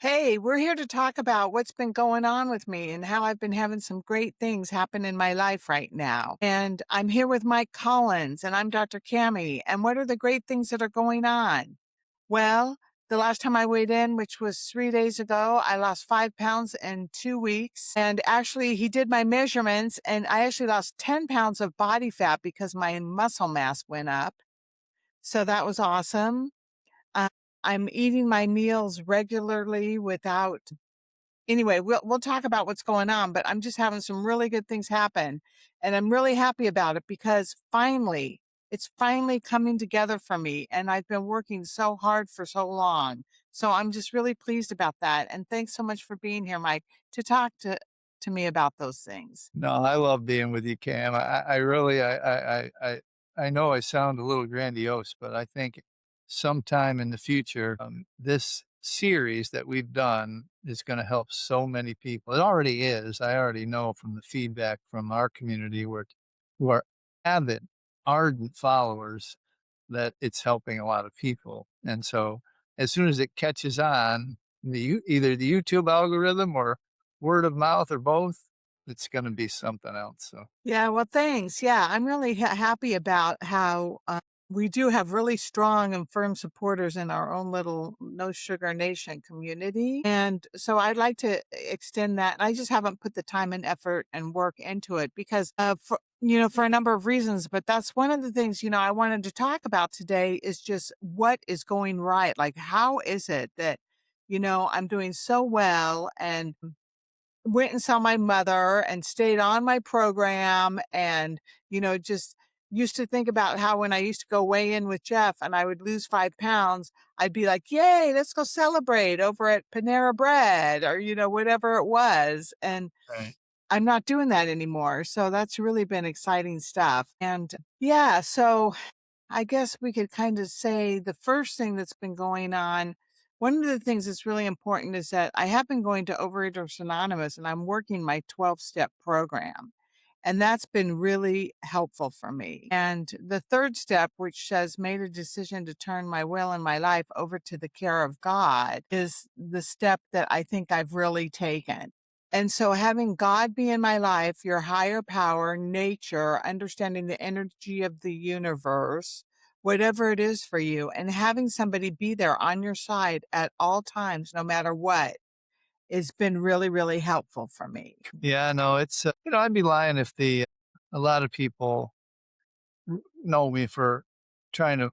Hey, we're here to talk about what's been going on with me and how I've been having some great things happen in my life right now. And I'm here with Mike Collins and I'm Dr. Cammy. And what are the great things that are going on? Well, the last time I weighed in, which was 3 days ago, I lost 5 pounds in 2 weeks. And actually, he did my measurements and I actually lost 10 pounds of body fat because my muscle mass went up. So that was awesome. Uh, I'm eating my meals regularly without anyway, we'll talk about what's going on, but I'm just having some really good things happen, and I'm really happy about it because finally, it's finally coming together for me, and I've been working so hard for so long. So I'm just really pleased about that, and thanks so much for being here, Mike, to talk to me about those things. No, I love being with you, Cam. I really, I know I sound a little grandiose, but I think sometime in the future, this series that we've done is going to help so many people. It already is. I already know from the feedback from our community who are avid, ardent followers that it's helping a lot of people. And so as soon as it catches on, either the YouTube algorithm or word of mouth or both, it's gonna be something else, so Yeah, well, thanks. Yeah, I'm really happy about how we do have really strong and firm supporters in our own little No Sugar Nation community. And so I'd like to extend that. I just haven't put the time and effort and work into it because for a number of reasons, but that's one of the things, I wanted to talk about today is just what is going right. Like, how is it that, I'm doing so well and went and saw my mother and stayed on my program and, just used to think about how when I used to go weigh in with Jeff and I would lose 5 pounds, I'd be like, yay, let's go celebrate over at Panera Bread or, whatever it was. And right. I'm not doing that anymore. So that's really been exciting stuff. And yeah, so I guess we could kind of say the first thing that's been going on. One of the things that's really important is that I have been going to Overeaters Anonymous and I'm working my 12-step program. And that's been really helpful for me. And the third step, which says made a decision to turn my will and my life over to the care of God, is the step that I think I've really taken. And so having God be in my life, your higher power, nature, understanding the energy of the universe, whatever it is for you, and having somebody be there on your side at all times, no matter what, has been really, really helpful for me. Yeah, no, I'd be lying if the a lot of people know me for trying to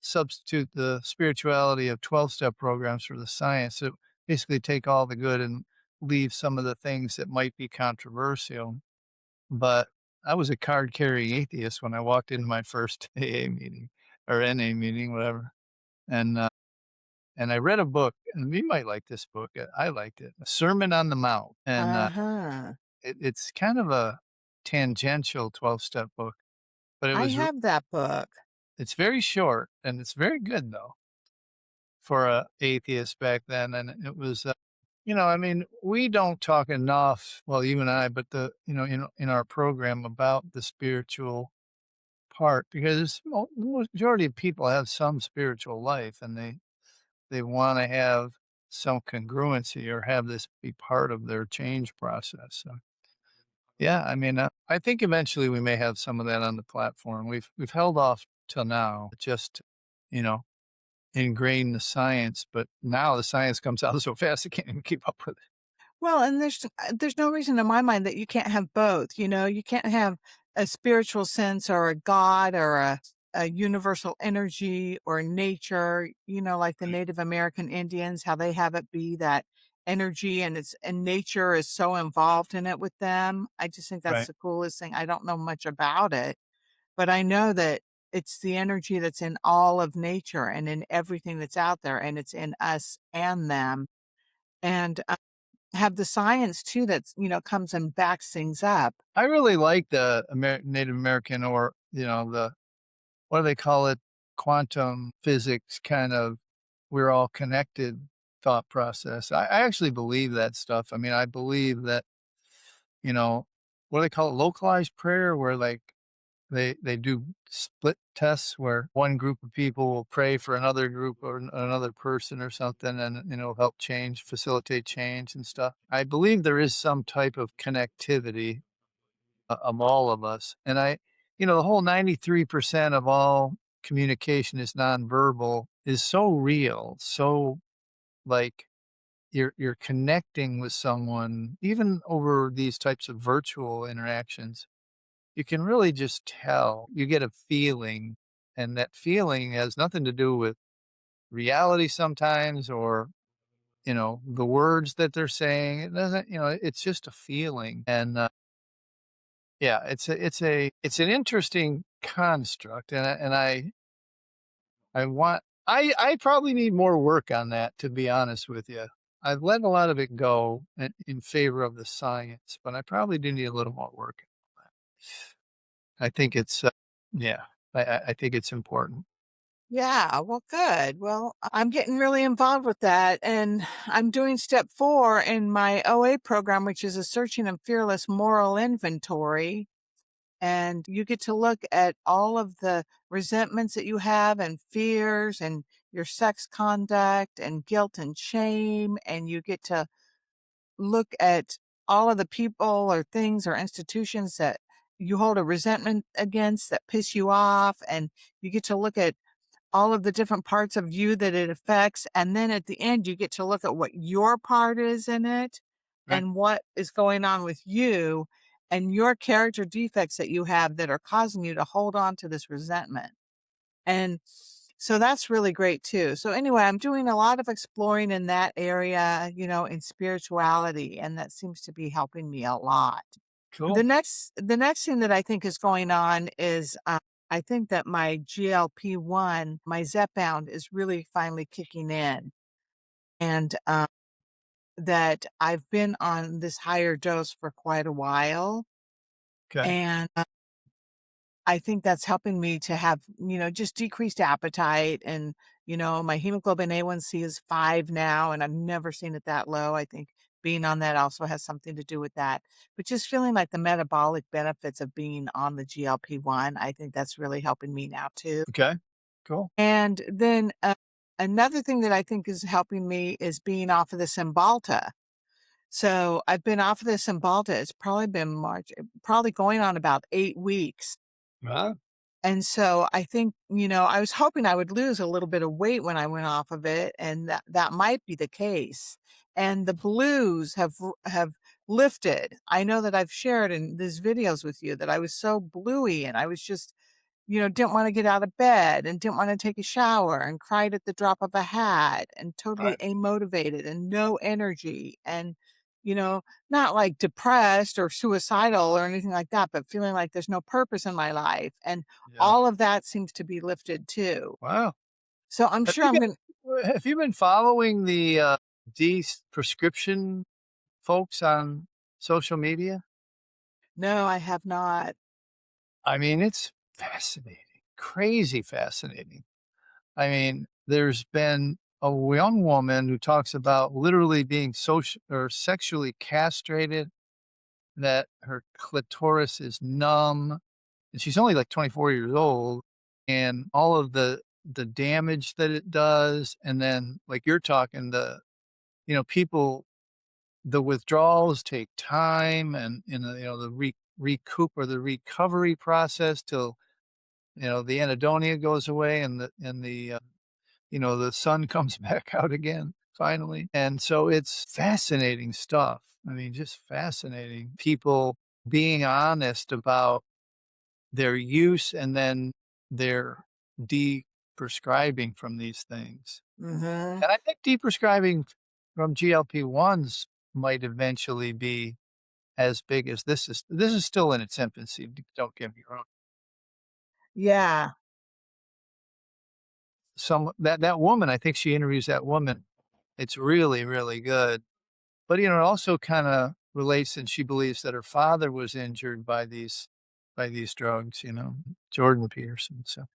substitute the spirituality of 12-step programs for the science. So basically take all the good and leave some of the things that might be controversial. But I was a card carrying atheist when I walked into my first AA meeting or NA meeting, whatever. And and I read a book, and you might like this book. I liked it, A Sermon on the Mount, and Uh-huh. it's kind of a tangential 12-step book, but I have that book. it's very short and it's very good though for a atheist back then. And it was, I mean, we don't talk enough. Well, you and I, but in our program about the spiritual part because the majority of people have some spiritual life and they want to have some congruency or have this be part of their change process. So, yeah, I mean, I think eventually we may have some of that on the platform. We've held off till now, just you know, ingrain the science, but now the science comes out so fast, I can't even keep up with it. Well, and there's no reason in my mind that you can't have both, you can't have a spiritual sense or a God or a universal energy or nature, like the Right. Native American Indians, how they have it be that energy and nature is so involved in it with them. I just think that's Right. the coolest thing. I don't know much about it, but I know that it's the energy that's in all of nature and in everything that's out there, and it's in us and them. And have the science too that's, comes and backs things up. I really like the Native American or, the what do they call it? Quantum physics kind of we're all connected thought process. I actually believe that stuff. I mean, I believe that, you know, what do they call it? Localized prayer, where like They do split tests where one group of people will pray for another group or another person or something, and help facilitate change and stuff. I believe there is some type of connectivity of all of us, and the whole 93% of all communication is nonverbal is so real, so like you're connecting with someone even over these types of virtual interactions. You can really just tell. You get a feeling, and that feeling has nothing to do with reality sometimes or, the words that they're saying. It doesn't, it's just a feeling. And yeah, it's an interesting construct. And I probably need more work on that, to be honest with you. I've let a lot of it go in favor of the science, but I probably do need a little more work. I think it's, yeah, I think it's important. Yeah, well, good. Well, I'm getting really involved with that. And I'm doing step 4 in my OA program, which is a searching and fearless moral inventory. And you get to look at all of the resentments that you have and fears and your sex conduct and guilt and shame. And you get to look at all of the people or things or institutions that you hold a resentment against that piss you off. And you get to look at all of the different parts of you that it affects. And then at the end, you get to look at what your part is in it Right. and what is going on with you and your character defects that you have that are causing you to hold on to this resentment. And so that's really great too. So anyway, I'm doing a lot of exploring in that area, in spirituality, and that seems to be helping me a lot. Cool. The next thing that I think is going on is, I think that my GLP-1, my Zepbound is really finally kicking in, and, that I've been on this higher dose for quite a while, Okay. and, I think that's helping me to have, just decreased appetite and, my hemoglobin A1C is 5 now, and I've never seen it that low. I think being on that also has something to do with that. But just feeling like the metabolic benefits of being on the GLP-1, I think that's really helping me now too. Okay. Cool. And then, another thing that I think is helping me is being off of the Cymbalta. So, I've been off of the Cymbalta, it's probably been probably going on about 8 weeks. Wow. And so I think, I was hoping I would lose a little bit of weight when I went off of it, and that might be the case. And the blues have lifted. I know that I've shared in these videos with you that I was so bluey and I was just, didn't want to get out of bed and didn't want to take a shower and cried at the drop of a hat and totally Right. amotivated and no energy and, you know, not like depressed or suicidal or anything like that, but feeling like there's no purpose in my life. And Yeah. all of that seems to be lifted too. Wow. So I'm Have sure you I'm been going to, have you been following the, prescription folks on social media? no, I have not. I mean, it's fascinating, crazy fascinating. I mean, there's been a young woman who talks about literally being social or sexually castrated, that her clitoris is numb, and she's only like 24 years old, and all of the damage that it does, and then like you're talking, people, the withdrawals take time, and the recoup or the recovery process till the anhedonia goes away, and the sun comes back out again finally. And so it's fascinating stuff. I mean, just fascinating. People being honest about their use and then their de-prescribing from these things. Hmm. And I think de-prescribing from GLP-1s might eventually be as big as this is. This is still in its infancy, don't get me wrong. Yeah. That woman, I think she interviews that woman. It's really, really good. But, it also kinda relates, and she believes that her father was injured by these drugs, Jordan Peterson, so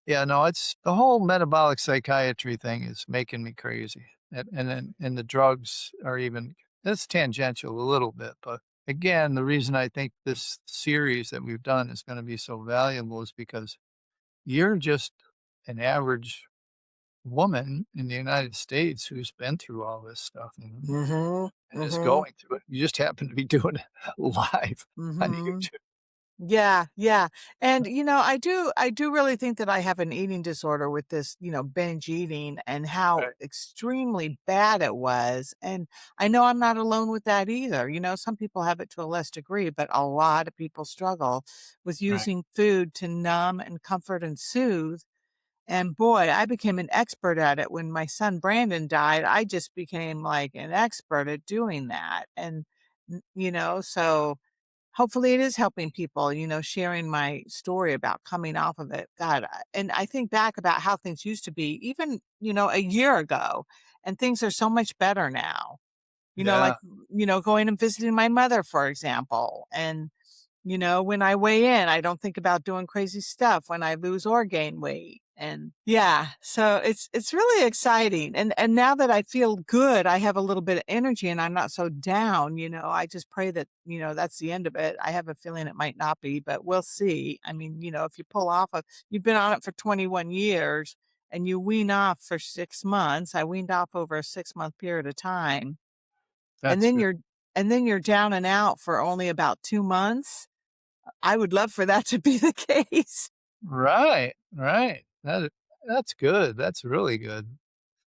yeah, no, it's the whole metabolic psychiatry thing is making me crazy, and then the drugs are even it's tangential a little bit, but again, the reason I think this series that we've done is gonna be so valuable is because you're just an average woman in the United States who's been through all this stuff Mhm. and is Mhm. going through it. You just happen to be doing it live on Mhm. YouTube. Yeah, yeah. And I do really think that I have an eating disorder with this, binge eating and how Right, extremely bad it was. And I know I'm not alone with that either. Some people have it to a less degree, but a lot of people struggle with right. using food to numb and comfort and soothe. And boy, I became an expert at it when my son Brandon died. I just became like an expert at doing that. And so hopefully it is helping people, sharing my story about coming off of it. God, and I think back about how things used to be even, a year ago, and things are so much better now. Like, Yeah, going and visiting my mother, for example. And, when I weigh in, I don't think about doing crazy stuff when I lose or gain weight. And yeah, so it's really exciting. And now that I feel good, I have a little bit of energy and I'm not so down, I just pray that, that's the end of it. I have a feeling it might not be, but we'll see. I mean, if you pull off of you've been on it for 21 years and you wean off for 6 months, I weaned off over a 6-month period of time and that's then good. you're down and out for only about 2 months. I would love for that to be the case. Right, right. That's good. That's really good.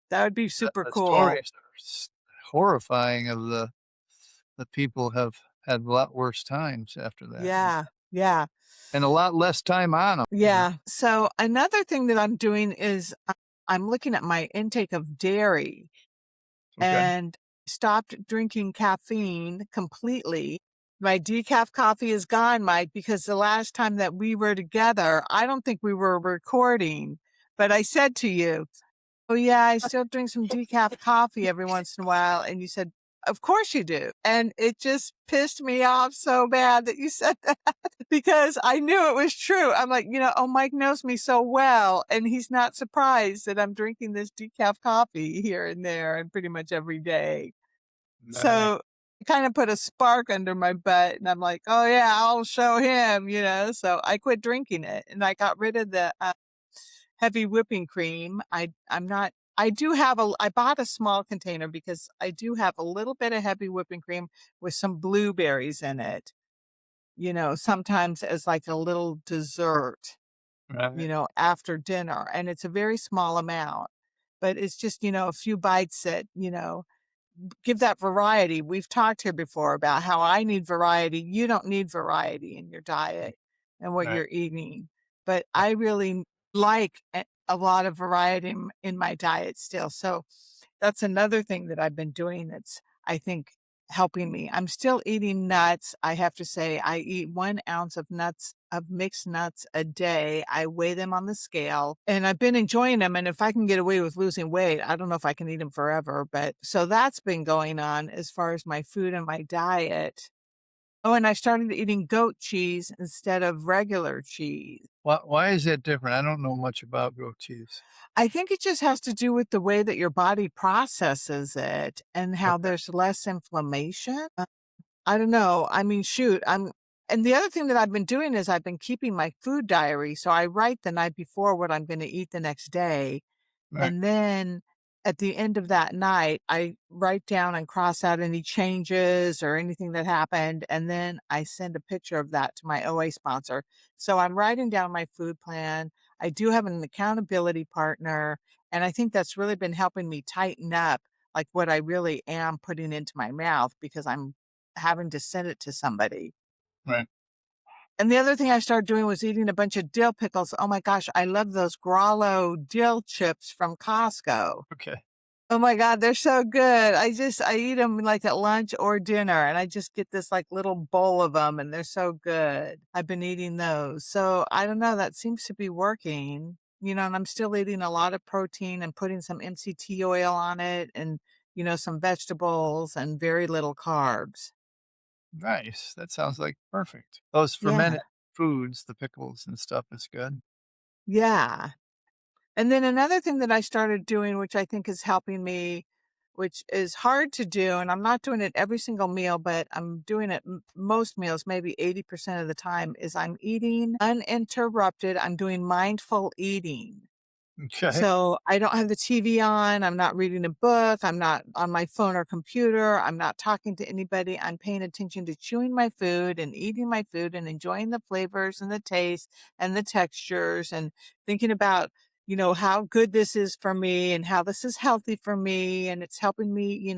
That would be super The cool. stories are horrifying of the people have had a lot worse times after that, Yeah, yeah, and a lot less time on them. yeah. So another thing that I'm doing is I'm looking at my intake of dairy Okay, and stopped drinking caffeine completely. My decaf coffee is gone, Mike, because the last time that we were together, I don't think we were recording, but I said to you, "Oh, yeah, I still drink some decaf coffee every once in a while," and you said, "Of course you do," and it just pissed me off so bad that you said that because I knew it was true. I'm like, "Oh, Mike knows me so well, and he's not surprised that I'm drinking this decaf coffee here and there and pretty much every day." right. So, it kinda put a spark under my butt, and I'm like, "Oh, yeah, I'll show him," so I quit drinking it, and I got rid of the, heavy whipping cream. I'm not I bought a small container because I do have a little bit of heavy whipping cream with some blueberries in it, sometimes as like a little dessert, Right, after dinner, and it's a very small amount, but it's just, a few bites that, give that variety. We've talked here before about how I need variety. You don't need variety in your diet and what right, you're eating. But I really like a lot of variety in my diet still. So that's another thing that I've been doing that's, I think, helping me. I'm still eating nuts. I have to say, I eat 1 ounce of nuts, of mixed nuts a day. I weigh them on the scale and I've been enjoying them. And if I can get away with losing weight, I don't know if I can eat them forever. But so that's been going on as far as my food and my diet. Oh, and I started eating goat cheese instead of regular cheese. why is that different? I don't know much about goat cheese. I think it just has to do with the way that your body processes it and how Okay, there's less inflammation. I don't know. I mean, shoot, and the other thing that I've been doing is I've been keeping my food diary. So I write the night before what I'm going to eat the next day. right, And then at the end of that night, I write down and cross out any changes or anything that happened. And then I send a picture of that to my OA sponsor. So I'm writing down my food plan. I do have an accountability partner. And I think that's really been helping me tighten up like what I really am putting into my mouth because I'm having to send it to somebody. right. And the other thing I started doing was eating a bunch of dill pickles. Oh my gosh, I love those Grollo dill chips from Costco. Okay, Oh my god, they're so good. I eat them like at lunch or dinner, and I just get this, like, little bowl of them, and they're so good. I've been eating those. So, I don't know, that seems to be working, and I'm still eating a lot of protein and putting some MCT oil on it and, some vegetables and very little carbs. nice. That sounds like perfect. Those Yeah. fermented foods, the pickles and stuff is good. Yeah. And then another thing that I started doing, which I think is helping me, which is hard to do, and I'm not doing it every single meal, but I'm doing it most meals, maybe 80% of the time, is I'm eating uninterrupted. I'm doing mindful eating. Okay. So I don't have the TV on, I'm not reading a book, I'm not on my phone or computer, I'm not talking to anybody, I'm paying attention to chewing my food and eating my food and enjoying the flavors and the taste and the textures and thinking about, how good this is for me and how this is healthy for me and it's helping me,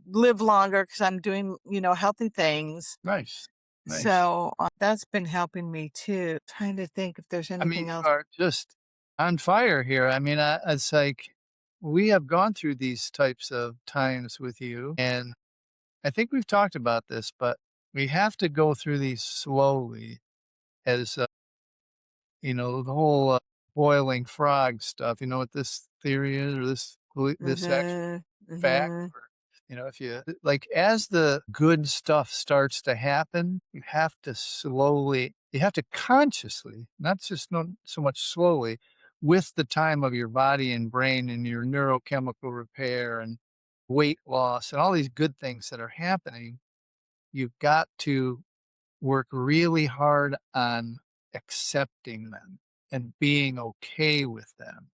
live longer because 'cause I'm doing, healthy things. Nice. Nice. So, that's been helping me too. Trying to think if there's I mean, anything you else. are just on fire here. I mean, it's like we have gone through these types of times with you, and I think we've talked about this, but we have to go through these slowly as, the whole boiling frog stuff. You know what this theory is, or this actual Mhm. fact? Mhm. Or, if you like, as the good stuff starts to happen, you have to consciously, not just not so much slowly, with the time of your body and brain and your neurochemical repair and weight loss and all these good things that are happening, you've got to work really hard on accepting them and being okay with them.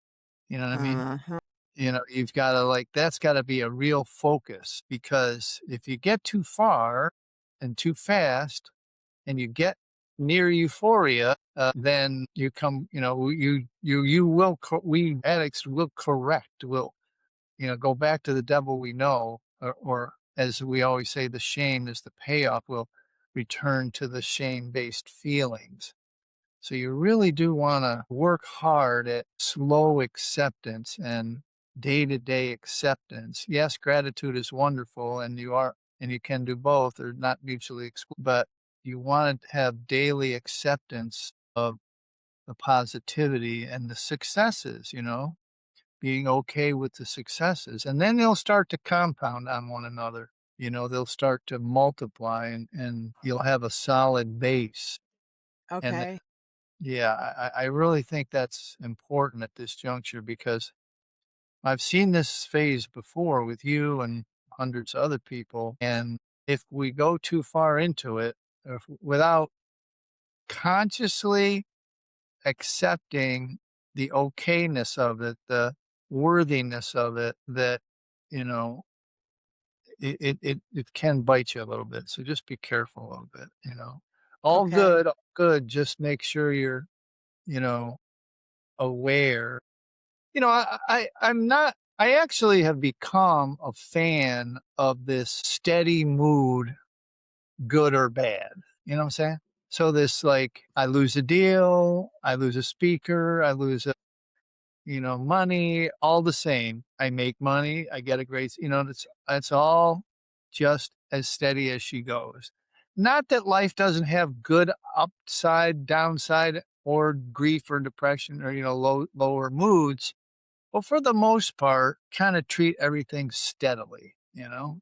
You know what I mean? Uh-huh. You've gotta, like, that's gotta be a real focus, because if you get too far and too fast and you get near euphoria, then you come, you will, we addicts will go back to the devil we know, or as we always say, the shame is the payoff. Will return to the shame-based feelings. So you really do want to work hard at slow acceptance and day-to-day acceptance. Yes, gratitude is wonderful, and you can do both. They're not mutually exclusive, but you want to have daily acceptance of the positivity and the successes, being okay with the successes, and then they'll start to compound on one another. They'll start to multiply, and you'll have a solid base. And Okay. yeah, I really think that's important at this juncture, because I've seen this phase before with you and hundreds of other people. And if we go too far into it, without consciously accepting the okayness of it, the worthiness of it, that, you know, it can bite you a little bit. So just be careful of it. All Okay. good, all good. Just make sure you're, you know, aware. I'm not, I actually have become a fan of this steady mood, good or bad. You know what I'm saying? So this, like, I lose a deal, I lose a speaker, I lose money, all the same. I make money, I get a great, that's all just as steady as she goes. Not that life doesn't have good upside, downside, or grief or depression, or, lower moods, but for the most part, kind of treat everything steadily. Yeah,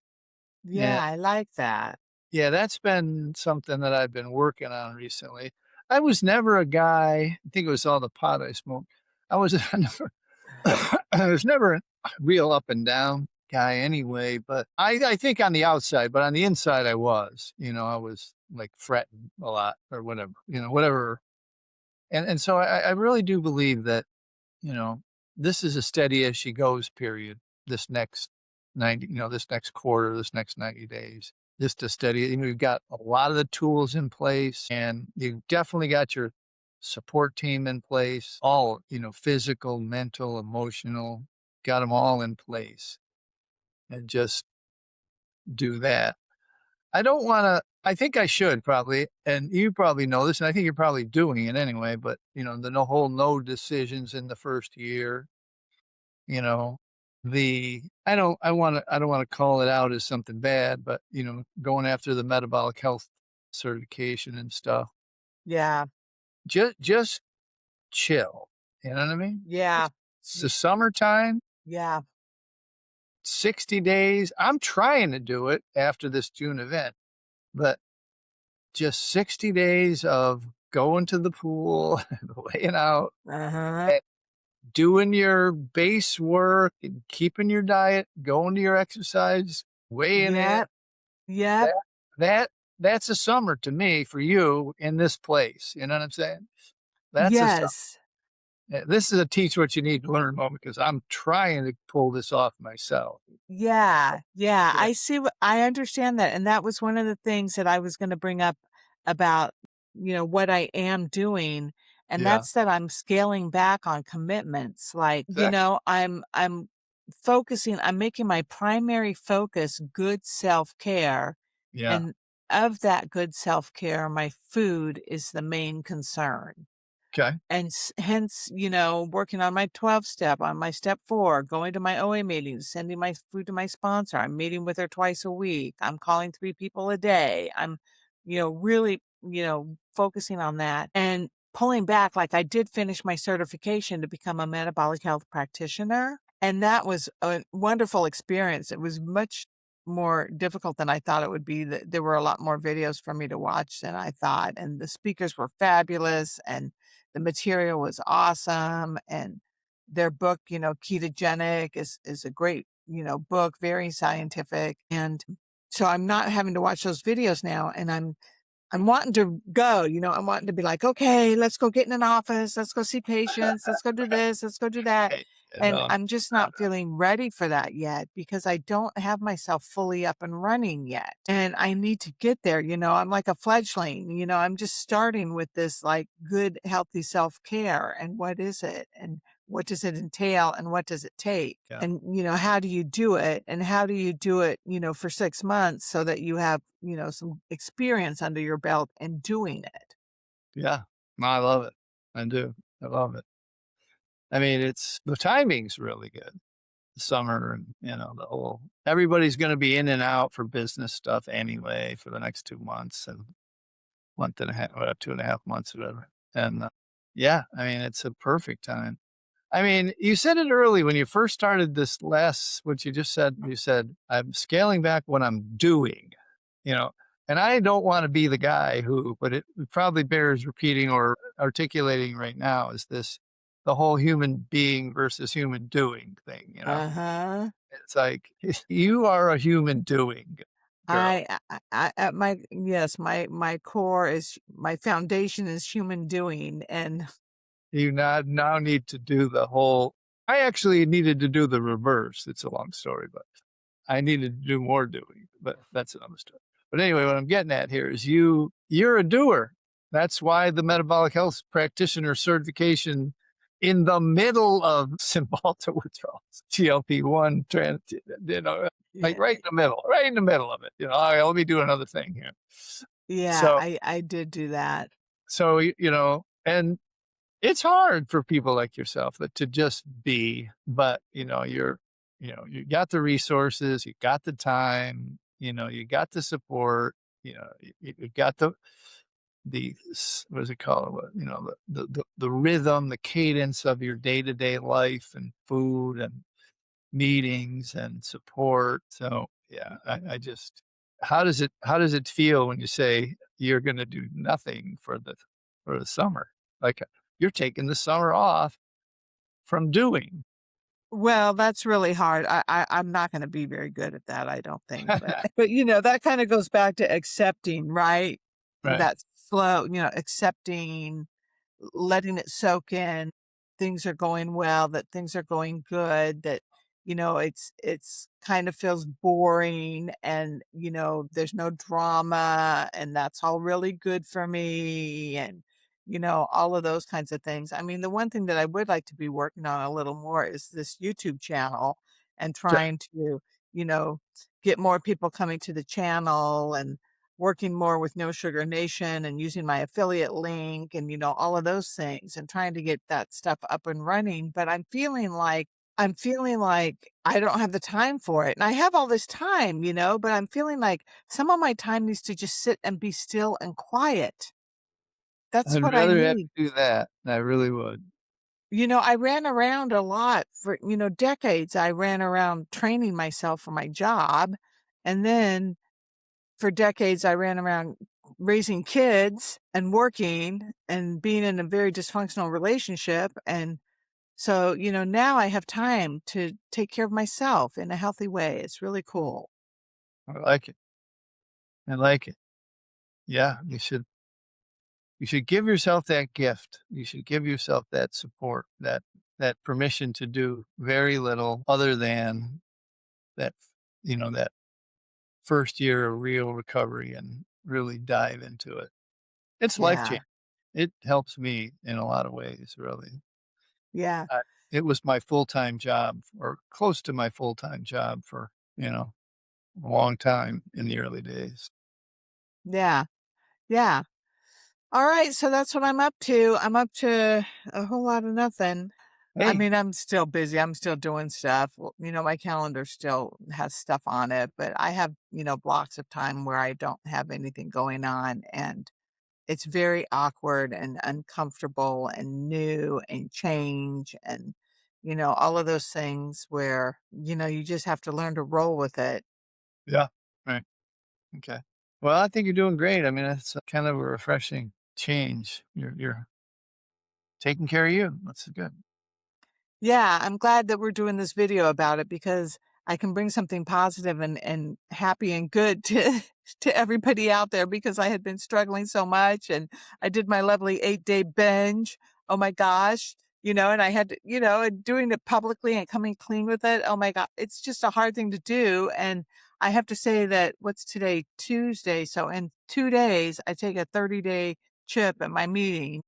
And I like that. yeah, that's been something that I've been working on recently. I was never a guy, I think it was all the pot I smoked. I was never, I was never a real up and down guy anyway, but I think on the outside, but on the inside I was. I was like fretting a lot or whatever, whatever. And so I really do believe that, you know, this is a steady as she goes period. This next 90, this next quarter, this next 90 days, just a steady, you've got a lot of the tools in place, and you've definitely got your support team in place, all, physical, mental, emotional, got them all in place, and just do that. I don't want to, I think I should probably, and you probably know this, and I think you're probably doing it anyway, but, the whole no decisions in the first year. You know, I don't want to call it out as something bad, but, going after the metabolic health certification and stuff. Yeah. Just chill. You know what I mean? Yeah. It's the Y summertime, yeah. 60 days. I'm trying to do it after this June event, but just 60 days of going to the pool, laying out, Uh-huh. doing your base work and keeping your diet, going to your exercise, weighing in. Yep. Yep. That that that's a summer to me for you in this place. You know what I'm saying? That's a summer. Yes. This is a teach what you need to learn moment because I'm trying to pull this off myself. Yeah, yeah, Yeah, I understand that, and that was one of the things that I was gonna bring up about, what I am doing, and yeah, that's that I'm scaling back on commitments, like, exactly. I'm making my primary focus good self-care, Yeah. and of that good self-care, my food is the main concern. Okay. And hence, working on my 12 step, on my step 4, going to my OA meetings, sending my food to my sponsor. I'm meeting with her twice a week. I'm calling 3 people a day. I'm, really, focusing on that and pulling back. Like I did finish my certification to become a metabolic health practitioner. And that was a wonderful experience. It was much more difficult than I thought it would be. There were a lot more videos for me to watch than I thought. And the speakers were fabulous. And the material was awesome, and their book, Ketogenic is a great, book, very scientific, and so I'm not having to watch those videos now, and I'm wanting to go, I'm wanting to be like, "Okay, let's go get in an office. Let's go see patients. Let's go do this. Let's go do that." Hey, And no, I'm just not not feeling ready for that yet because I don't have myself fully up and running yet. And I need to get there. I'm like a fledgling, I'm just starting with this like good, healthy self care. And what is it? And what does it entail? And what does it take? yeah, And, how do you do it? And how do you do it, for 6 months so that you have, some experience under your belt in doing it? yeah. No, I love it. I do. I love it. I mean, it's the timing's really good. Summer and, the whole everybody's gonna be in and out for business stuff anyway for the next 2 months and month and a half, 2.5 months, whatever. And, yeah, I mean, it's a perfect time. I mean, you said it early when you first started this last what you said, "I'm scaling back what I'm doing," you know? And I don't wanna be the guy who but it probably bears repeating or articulating right now is the whole human being versus human doing thing, you know? Uh-huh. It's like, you are a human doing, girl. At my yes, my core is my foundation is human doing, and You not now need to do the whole I actually needed to do the reverse. It's a long story, but I needed to do more doing, but that's another story. But anyway, what I'm getting at here is you're a doer. That's why the metabolic health practitioner certification in the middle of Cymbalta withdrawals, GLP-1 like yeah, right in the middle of it. "All right, let me do another thing here." yeah, So I did do that. and it's hard for people like yourself that to just be, but you got the resources, you got the time, you got the support, you got what does it called? The rhythm, the cadence of your day to day life and food and meetings and support. So yeah, I just how does it feel when you say you're going to do nothing for the summer? Like you're taking the summer off from doing. Well, that's really hard. I'm not gonna be very good at that, I don't think, but that kinda goes back to accepting, right? Right. That slow, accepting, letting it soak in, things are going well, that things are going good, that, it's kind of feels boring and, there's no drama and that's all really good for me and, all of those kinds of things. I mean, the one thing that I would like to be working on a little more is this YouTube channel and Okay. trying to, you know, get more people coming to the channel and working more with No Sugar Nation and using my affiliate link and, all of those things and trying to get that stuff up and running. But I'm feeling like I don't have the time for it. And I have all this time, but I'm feeling like some of my time needs to just sit and be still and quiet. That's I'd what I rather have need. you do that. I really would. I ran around a lot for, decades. I ran around training myself for my job. And then for decades, I ran around raising kids and working and being in a very dysfunctional relationship. And So, now I have time to take care of myself in a healthy way. It's really cool. I like it. I like it. Yeah, you should give yourself that gift. You should give yourself that support, that permission to do very little other than that, that first year of real recovery and really dive into it. It's life Yeah. changing. It helps me in a lot of ways, really. Yeah. I It was my full-time job or close to my full-time job for, a long time in the early days. Yeah. Yeah. All right, so that's what I'm up to. I'm up to a whole lot of nothing. I Hey, mean, I'm still busy. I'm still doing stuff. Well, my calendar still has stuff on it, but I have, blocks of time where I don't have anything going on. And it's very awkward and uncomfortable and new and change and, all of those things where, you just have to learn to roll with it. yeah, right, okay. Well, I think you're doing great. I mean, it's kind of a refreshing change. You're taking care of you. That's good. Yeah, I'm glad that we're doing this video about it because I can bring something positive and happy and good to to everybody out there because I had been struggling so much and I did my lovely 8-day binge. Oh my gosh. And I had to, and doing it publicly and coming clean with it. Oh my God. It's just a hard thing to do. And I have to say that what's today? Tuesday. So in 2 days, I take a 30-day chip at my meeting,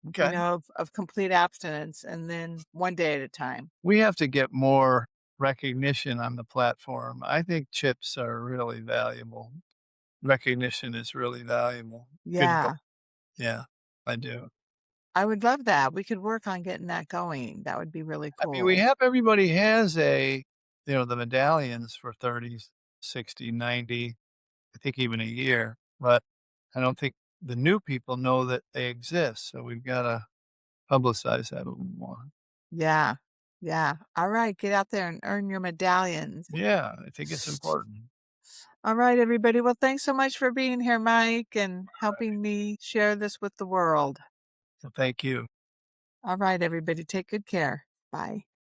Okay. of complete abstinence and then one day at a time. We have to get more recognition on the platform. I think chips are really valuable. Recognition is really valuable. Good goal. Yeah, Yeah, I do. I would love that. We could work on getting that going. That would be really I mean, we cool. have everybody has the medallions for 30, 60, 90. I think even a year, but I don't think the new people know that they exist. So we've got to publicize that a little more. Yeah, yeah. All right, get out there and earn your medallions. Yeah, I think it's important. All right, everybody. Well, thanks so much for being here, Mike, and helping me share this with the world. So thank you. All right, everybody. Take good care. Bye.